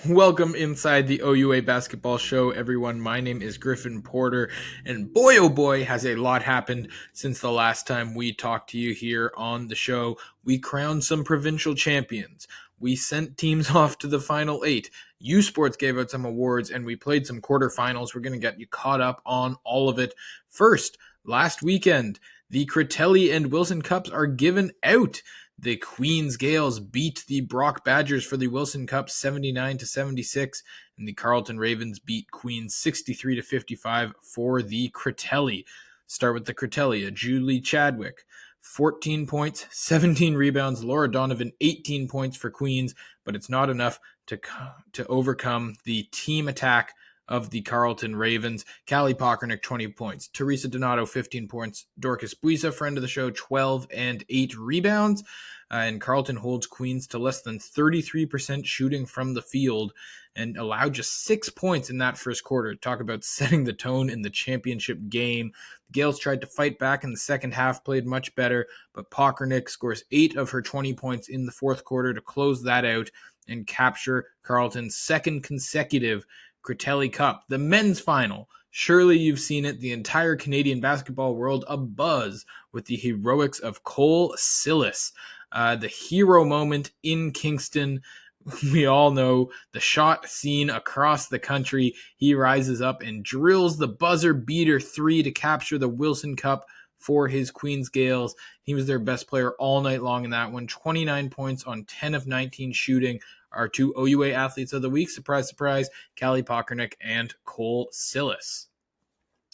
Welcome inside the OUA Basketball Show, everyone. My name is Griffin Porter, and boy, oh boy, has a lot happened since the last time we talked to you here on the show. We crowned some provincial champions. We sent teams off to the Final Eight. U Sports gave out some awards, and we played some quarterfinals. We're going to get you caught up on all of it. First, last weekend, the Critelli and Wilson Cups are given out. The Queens Gales beat the Brock Badgers for the Wilson Cup 79-76, and the Carleton Ravens beat Queens 63-55 for the Critelli. Start with the Critelli. Julie Chadwick, 14 points, 17 rebounds. Laura Donovan, 18 points for Queens, but it's not enough to overcome the team attack of the Carleton Ravens. Callie Pockernick, 20 points. Teresa Donato, 15 points. Dorcas Buisa, friend of the show, 12 and 8 rebounds. And Carleton holds Queens to less than 33% shooting from the field and allowed just 6 points in that first quarter. Talk about setting the tone in the championship game. The Gales tried to fight back in the second half, played much better, but Pockernick scores 8 of her 20 points in the fourth quarter to close that out and capture Carleton's second consecutive Critelli Cup, the men's final. Surely you've seen it, the entire Canadian basketball world abuzz with the heroics of Cole Sillis. The hero moment in Kingston. We all know the shot seen across the country. He rises up and drills the buzzer beater 3 to capture the Wilson Cup for his Queens Gales. He was their best player all night long in that one. 29 points on 10 of 19 shooting. Our two OUA athletes of the week, surprise, surprise, Callie Pockernick and Cole Sillis.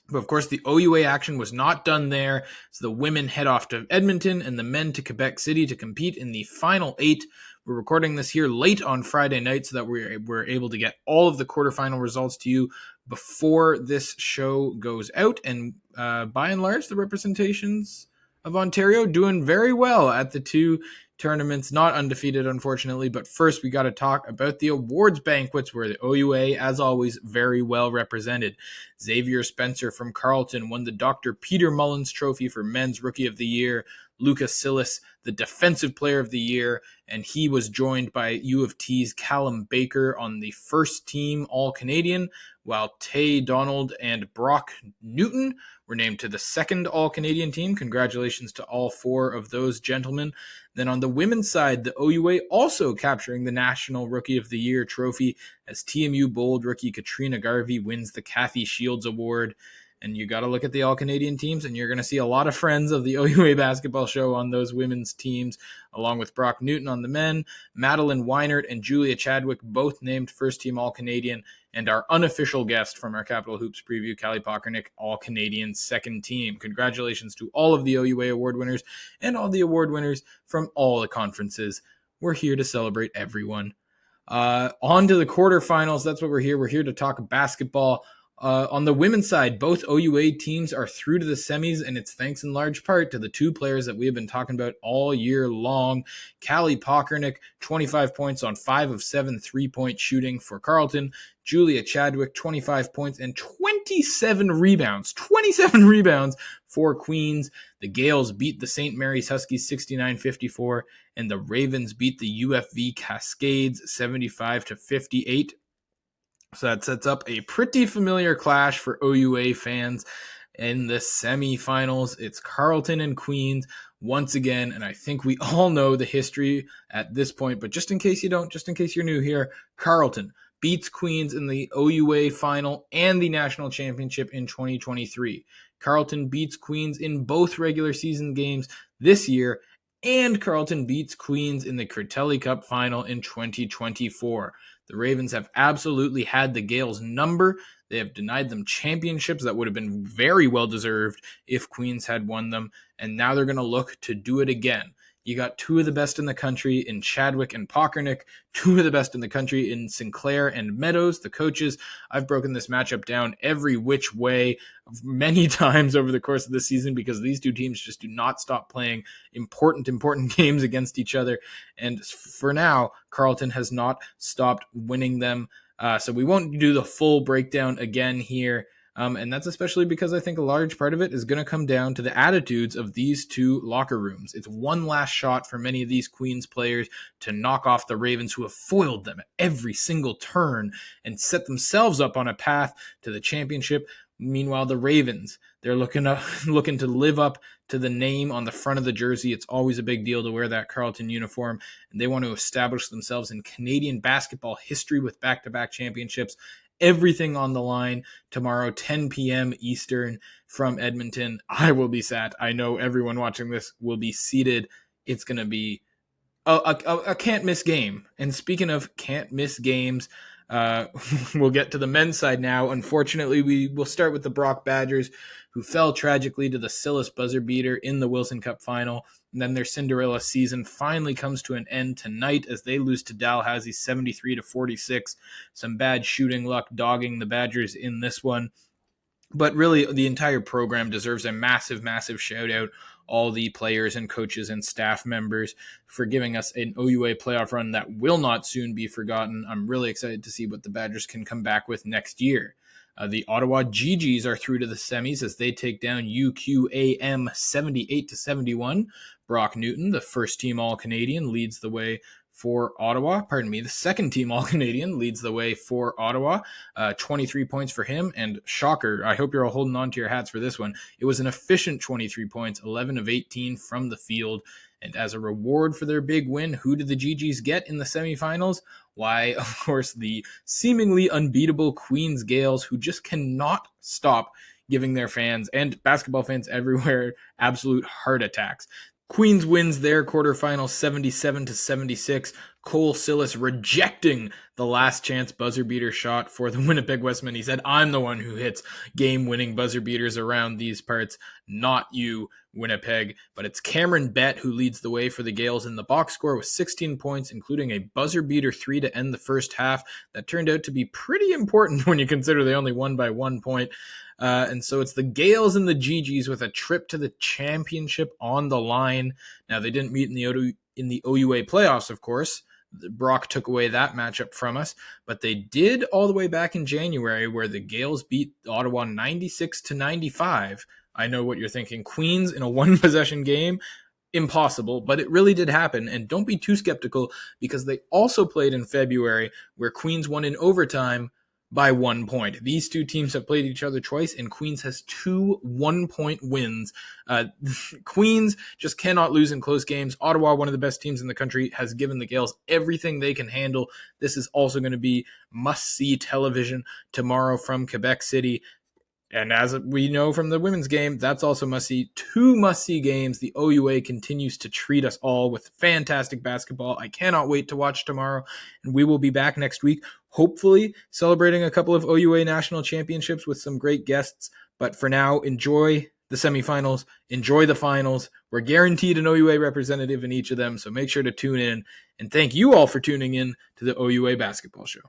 But of course, the OUA action was not done there, so the women head off to Edmonton and the men to Quebec City to compete in the Final 8. We're recording this here late on Friday night so that we're able to get all of the quarterfinal results to you before this show goes out. And by and large, the representations of Ontario doing very well at the two tournaments, not undefeated, unfortunately. But first, we got to talk about the awards banquets where the OUA, as always, very well represented. Xavier Spencer from Carleton won the Dr. Peter Mullins Trophy for Men's Rookie of the Year. Lucas Sillis, the Defensive Player of the Year, and he was joined by U of T's Callum Baker on the first team All-Canadian, while Tay Donald and Brock Newton were named to the second All-Canadian team. Congratulations to all four of those gentlemen. Then on the women's side, the OUA also capturing the National Rookie of the Year trophy as TMU Bold rookie Katrina Garvey wins the Kathy Shields Award. And you got to look at the All-Canadian teams, and you're going to see a lot of friends of the OUA Basketball Show on those women's teams, along with Brock Newton on the men, Madeline Weinert and Julia Chadwick, both named first-team All-Canadian, and our unofficial guest from our Capital Hoops preview, Callie Pockernick, All-Canadian second team. Congratulations to all of the OUA award winners and all the award winners from all the conferences. We're here to celebrate everyone. On to the quarterfinals. That's what we're here. We're here to talk basketball. On the women's side, both OUA teams are through to the semis, and it's thanks in large part to the two players that we have been talking about all year long. Callie Pockernick, 25 points on 5 of 7 3-point shooting for Carleton. Julia Chadwick, 25 points and 27 rebounds. 27 rebounds for Queens. The Gales beat the St. Mary's Huskies 69-54, and the Ravens beat the UFV Cascades 75-58. So that sets up a pretty familiar clash for OUA fans in the semifinals. It's Carleton and Queens once again, and I think we all know the history at this point, but just in case you don't, just in case you're new here, Carleton beats Queens in the OUA final and the national championship in 2023. Carleton beats Queens in both regular season games this year, and Carleton beats Queens in the Critelli Cup final in 2024. The Ravens have absolutely had the Gales' number. They have denied them championships that would have been very well deserved if Queens had won them, and now they're going to look to do it again. You got two of the best in the country in Chadwick and Pockernick, two of the best in the country in Sinclair and Meadows, the coaches. I've broken this matchup down every which way many times over the course of the season because these two teams just do not stop playing important games against each other. And for now, Carleton has not stopped winning them. So we won't do the full breakdown again here. And that's especially because I think a large part of it is going to come down to the attitudes of these two locker rooms. It's one last shot for many of these Queens players to knock off the Ravens, who have foiled them at every single turn and set themselves up on a path to the championship. Meanwhile, the Ravens, they're looking to live up to the name on the front of the jersey. It's always a big deal to wear that Carleton uniform, and they want to establish themselves in Canadian basketball history with back-to-back championships. Everything on the line tomorrow, 10 p.m. Eastern from Edmonton. I will be sat. I know everyone watching this will be seated. It's going to be a can't-miss game. And speaking of can't-miss games, we'll get to the men's side now. Unfortunately, we will start with the Brock Badgers, who fell tragically to the Silas buzzer beater in the Wilson Cup final. And then their Cinderella season finally comes to an end tonight as they lose to Dalhousie 73-46. Some bad shooting luck dogging the Badgers in this one. But really, the entire program deserves a massive, massive shout out. All the players and coaches and staff members for giving us an OUA playoff run that will not soon be forgotten. I'm really excited to see what the Badgers can come back with next year. The Ottawa GGs are through to the semis as they take down UQAM 78-71. Brock Newton, the first team All-Canadian, leads the way for Ottawa. The second team All-Canadian leads the way for Ottawa. 23 points for him, and shocker, I hope you're all holding on to your hats for this one. It was an efficient 23 points, 11 of 18 from the field. And as a reward for their big win, who did the GGs get in the semifinals? Why, of course, the seemingly unbeatable Queens Gales, who just cannot stop giving their fans and basketball fans everywhere absolute heart attacks. Queens wins their quarterfinal 77-76. Cole Silas rejecting the last chance buzzer beater shot for the Winnipeg Westmen. He said, "I'm the one who hits game-winning buzzer beaters around these parts, not you, Winnipeg." But it's Cameron Bett who leads the way for the Gales in the box score with 16 points, including a buzzer beater 3 to end the first half. That turned out to be pretty important when you consider they only won by 1 point. And so it's the Gales and the GGs with a trip to the championship on the line. Now, they didn't meet in the OUA playoffs, of course. Brock took away that matchup from us, but they did all the way back in January, where the Gales beat Ottawa 96-95. I know what you're thinking. Queens in a one-possession game? Impossible, but it really did happen. And don't be too skeptical, because they also played in February, where Queens won in overtime by 1 point. These two teams have played each other twice, and Queens has 2 1-point wins. Queens just cannot lose in close games. Ottawa, one of the best teams in the country, has given the Gales everything they can handle. This is also going to be must-see television tomorrow from Quebec City. And as we know from the women's game, that's also must-see. 2 must-see games. The OUA continues to treat us all with fantastic basketball. I cannot wait to watch tomorrow, and we will be back next week, hopefully celebrating a couple of OUA national championships with some great guests. But for now, enjoy the semifinals, enjoy the finals. We're guaranteed an OUA representative in each of them, so make sure to tune in. And thank you all for tuning in to the OUA Basketball Show.